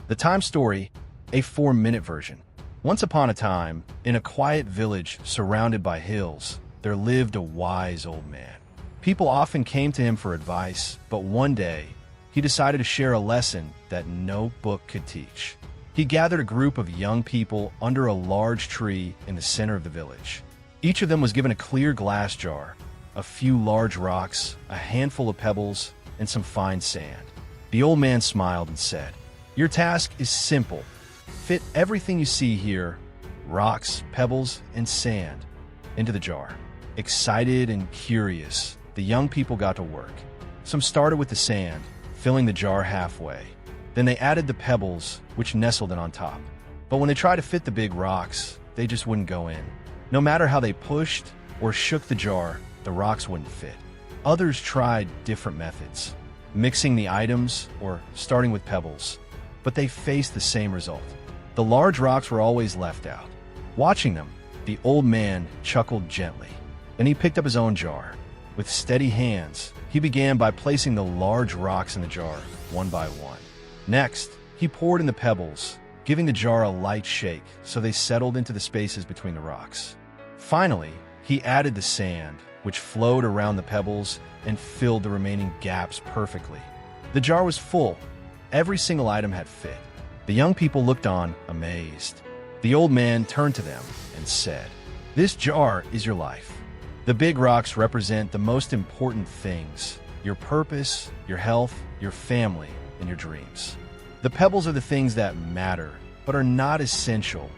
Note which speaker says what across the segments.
Speaker 1: The time story, a 4-minute version. Once upon a time, in a quiet village surrounded by hills, there lived a wise old man. People often came to him for advice, but one day, he decided to share a lesson that no book could teach. He gathered a group of young people under a large tree in the center of the village. Each of them was given a clear glass jar, a few large rocks, a handful of pebbles, and some fine sand. The old man smiled and said, "Your task is simple. Fit everything you see here, rocks, pebbles, and sand, into the jar." Excited and curious, the young people got to work. Some started with the sand, filling the jar halfway. Then they added the pebbles, which nestled in on top. But when they tried to fit the big rocks, they just wouldn't go in. No matter how they pushed or shook the jar, the rocks wouldn't fit. Others tried different methods, mixing the items or starting with pebbles, but they faced the same result. The large rocks were always left out. Watching them, the old man chuckled gently. Then he picked up his own jar. With steady hands, he began by placing the large rocks in the jar, one by one. Next, he poured in the pebbles, giving the jar a light shake so they settled into the spaces between the rocks. Finally, he added the sand, which flowed around the pebbles and filled the remaining gaps perfectly. The jar was full. Every single item had fit. The young people looked on, amazed. The old man turned to them and said, "This jar is your life. The big rocks represent the most important things: your purpose, your health, your family, and your dreams. The pebbles are the things that matter, but are not essential: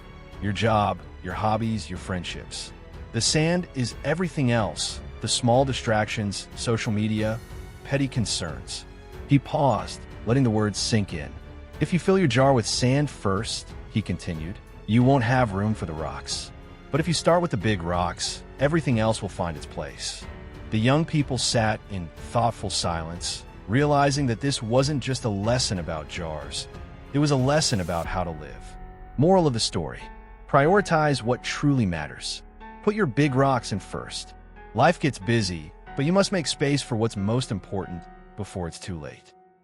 Speaker 1: your job, your hobbies, your friendships. The sand is everything else: the small distractions, social media, petty concerns." He paused, letting the words sink in. "If you fill your jar with sand first," he continued, "you won't have room for the rocks. But if you start with the big rocks, everything else will find its place." The young people sat in thoughtful silence, realizing that this wasn't just a lesson about jars. It was a lesson about how to live. Moral of the story: prioritize what truly matters. Put your big rocks in first. Life gets busy, but you must make space for what's most important before it's too late.